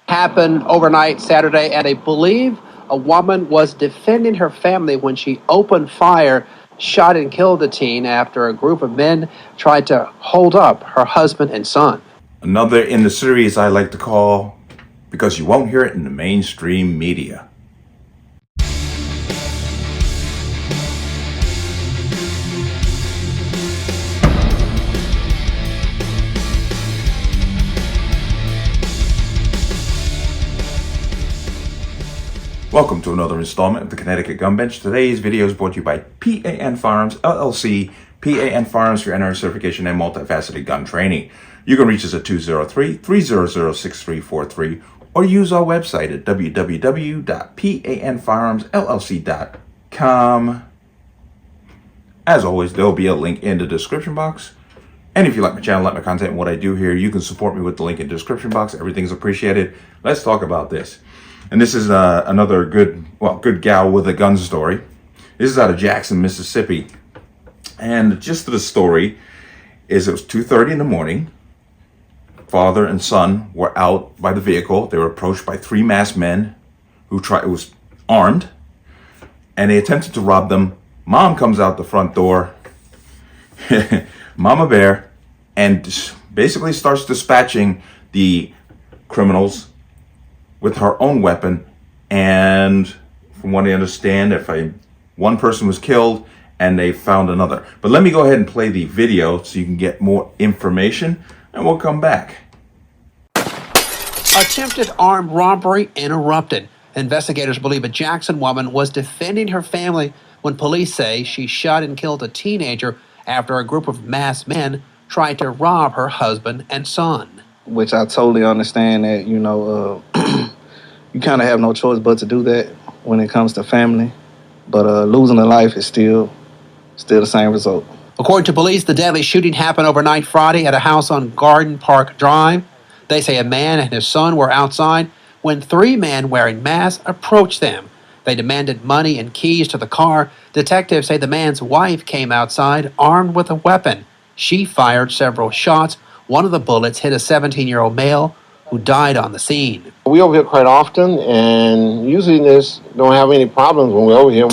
Happened overnight Saturday, and they believe a woman was defending her family when she opened fire, shot and killed the teen after a group of men tried to hold up her husband and son. Another in the series I like to call Because You Won't Hear It in the Mainstream Media. Welcome to another installment of the Connecticut Gun Bench. Today's video is brought to you by P.A.N. Firearms, LLC. P.A.N. Firearms for NR certification and multifaceted gun training. You can reach us at 203-300-6343 or use our website at www.panfirearmsllc.com. As always, there will be a link in the description box. And if you like my channel, like my content, and what I do here, you can support me with the link in the description box. Everything's appreciated. Let's talk about this. And this is another good gal with a gun story. This is out of Jackson, Mississippi. And the gist of the story is it was 2:30 in the morning. Father and son were out by the vehicle. They were approached by three masked men who was armed. And they attempted to rob them. Mom comes out the front door, Mama Bear, and basically starts dispatching the criminals with her own weapon. And from what I understand, one person was killed and they found another. But let me go ahead and play the video so you can get more information, and we'll come back. Attempted armed robbery interrupted. Investigators believe a Jackson woman was defending her family when police say she shot and killed a teenager after a group of masked men tried to rob her husband and son. Which I totally understand that, you kind of have no choice but to do that when it comes to family. But losing a life is still the same result. According to police, the deadly shooting happened overnight Friday at a house on Garden Park Drive. They say a man and his son were outside when three men wearing masks approached them. They demanded money and keys to the car. Detectives say the man's wife came outside armed with a weapon. She fired several shots. One of the bullets hit a 17-year-old male who died on the scene. We over here quite often, and usually don't have any problems when we're over here.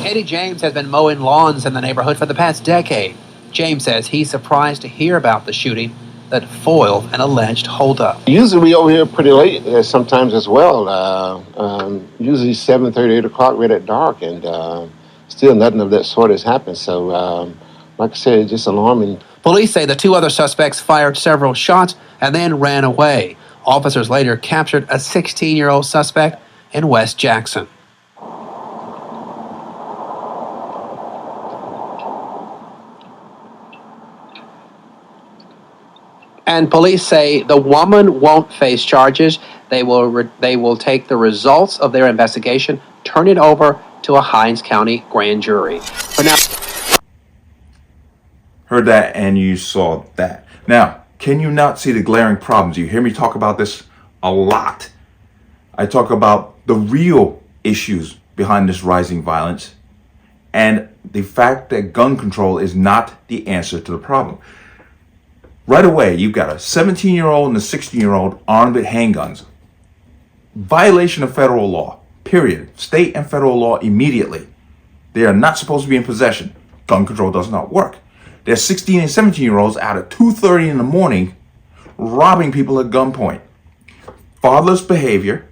Eddie James has been mowing lawns in the neighborhood for the past decade. James says he's surprised to hear about the shooting that foiled an alleged holdup. Usually we over here pretty late, sometimes as well. Usually 7:30, 8 o'clock, right at dark, and still nothing of that sort has happened. So, like I said, it's just alarming. Police say the two other suspects fired several shots and then ran away. Officers later captured a 16-year-old suspect in West Jackson. And police say the woman won't face charges. They will take the results of their investigation, turn it over to a Hinds County grand jury. For now. Heard that and you saw that. Now, can you not see the glaring problems? You hear me talk about this a lot. I talk about the real issues behind this rising violence and the fact that gun control is not the answer to the problem. Right away, you've got a 17-year-old and a 16-year-old armed with handguns. Violation of federal law, period. State and federal law immediately. They are not supposed to be in possession. Gun control does not work. There's 16 and 17-year-olds out at 2:30 in the morning robbing people at gunpoint. Fatherless behavior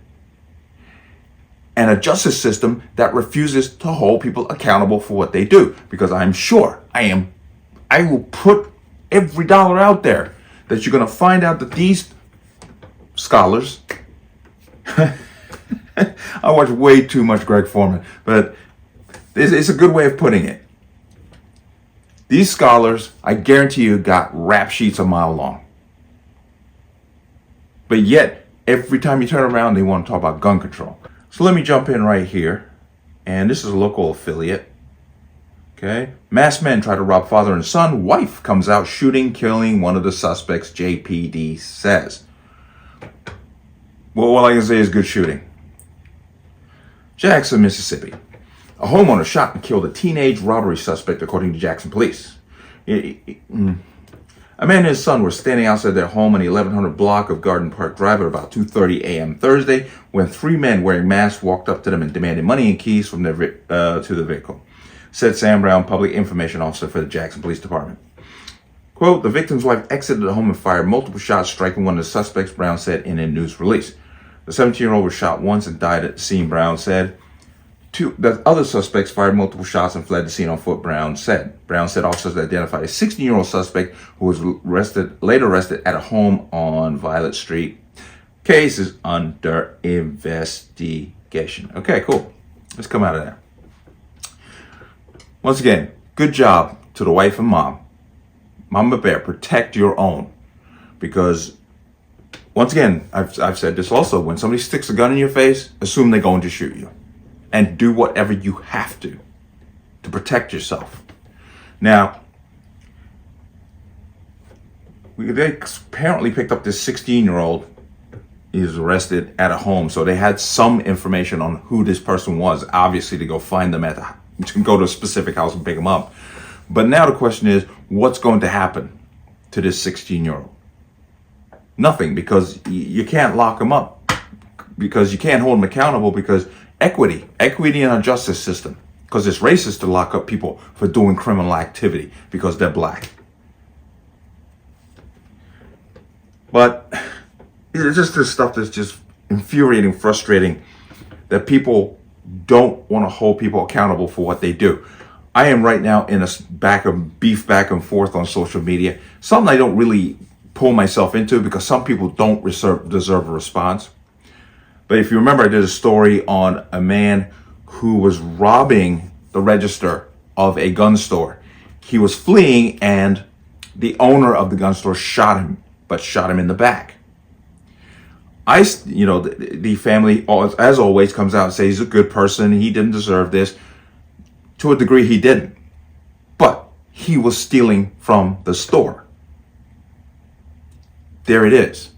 and a justice system that refuses to hold people accountable for what they do. Because I'm sure I will put every dollar out there that you're going to find out that these scholars, I watch way too much Greg Foreman, but it's a good way of putting it. These scholars, I guarantee you, got rap sheets a mile long. But yet, every time you turn around, they want to talk about gun control. So let me jump in right here. And this is a local affiliate. Okay. Masked men try to rob father and son. Wife comes out shooting, killing one of the suspects, JPD says. Well, all I can say is good shooting. Jackson, Mississippi. A homeowner shot and killed a teenage robbery suspect, according to Jackson police. I A man and his son were standing outside their home on the 1100 block of Garden Park Drive at about 2:30 a.m. Thursday when three men wearing masks walked up to them and demanded money and keys from their to the vehicle, said Sam Brown, public information officer for the Jackson Police Department. Quote, the victim's wife exited the home and fired multiple shots, striking one of the suspects, Brown said in a news release. The 17-year-old was shot once and died at the scene, Brown said. The other suspects fired multiple shots and fled the scene on foot, Brown said. Brown said officers identified a 16-year-old suspect who was later arrested at a home on Violet Street. Case is under investigation. Okay, cool. Let's come out of there. Once again, good job to the wife and mom. Mama Bear, protect your own. Because, once again, I've said this also, when somebody sticks a gun in your face, assume they're going to shoot you. And do whatever you have to protect yourself. Now, they apparently picked up this 16-year-old. He was arrested at a home, so they had some information on who this person was, obviously, to go find them to go to a specific house and pick them up. But now the question is, what's going to happen to this 16-year-old? Nothing, because you can't lock him up, because you can't hold him accountable, because equity in our justice system, because it's racist to lock up people for doing criminal activity because they're black. But it's just this stuff that's just infuriating, frustrating, that people don't want to hold people accountable for what they do. I am right now in a back and forth on social media, something I don't really pull myself into because some people don't deserve a response. But if you remember, I did a story on a man who was robbing the register of a gun store. He was fleeing and the owner of the gun store shot him in the back. The family, as always, comes out and says he's a good person. He didn't deserve this. To a degree, he didn't. But he was stealing from the store. There it is.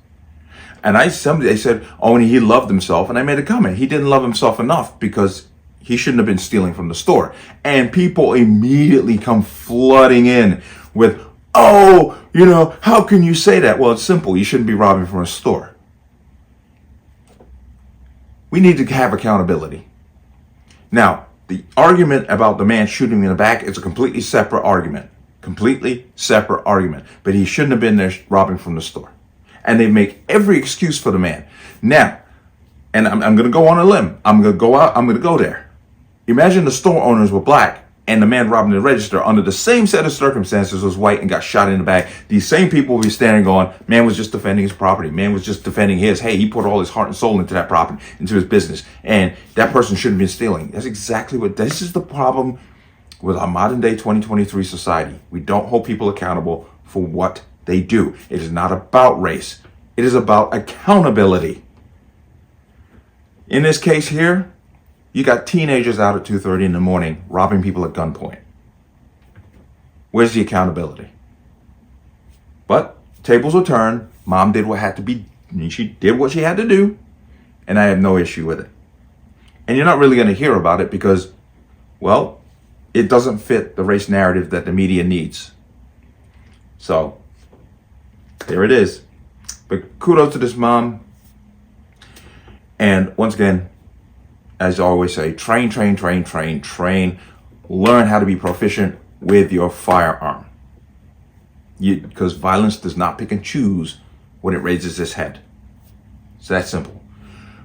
And they said, oh, and he loved himself. And I made a comment. He didn't love himself enough because he shouldn't have been stealing from the store. And people immediately come flooding in with, oh, how can you say that? Well, it's simple. You shouldn't be robbing from a store. We need to have accountability. Now, the argument about the man shooting me in the back is a completely separate argument. But he shouldn't have been there robbing from the store. And they make every excuse for the man. Now, and I'm going to go on a limb. I'm going to go there. Imagine the store owners were black and the man robbing the register under the same set of circumstances was white and got shot in the back. These same people will be standing going, man was just defending his property. Man was just defending he put all his heart and soul into that property, into his business. And that person shouldn't be stealing. That's exactly this is the problem with our modern day 2023 society. We don't hold people accountable for what they do. It is not about race. It is about accountability. In this case here, you got teenagers out at 2:30 in the morning robbing people at gunpoint. Where's the accountability? But tables were turned. Mom did what had to be. She did what she had to do. And I have no issue with it. And you're not really going to hear about it because, well, it doesn't fit the race narrative that the media needs. So, there it is. But kudos to this mom. And once again, as I always say, train. Learn how to be proficient with your firearm. Because violence does not pick and choose when it raises its head. It's that simple.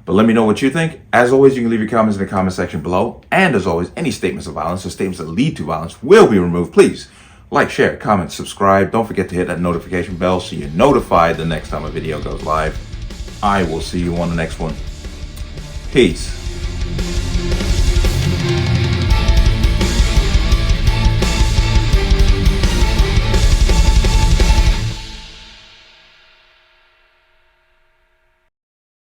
But let me know what you think. As always, you can leave your comments in the comment section below. And as always, any statements of violence or statements that lead to violence will be removed. Please like, share, comment, subscribe. Don't forget to hit that notification bell so you're notified the next time a video goes live. I will see you on the next one. Peace.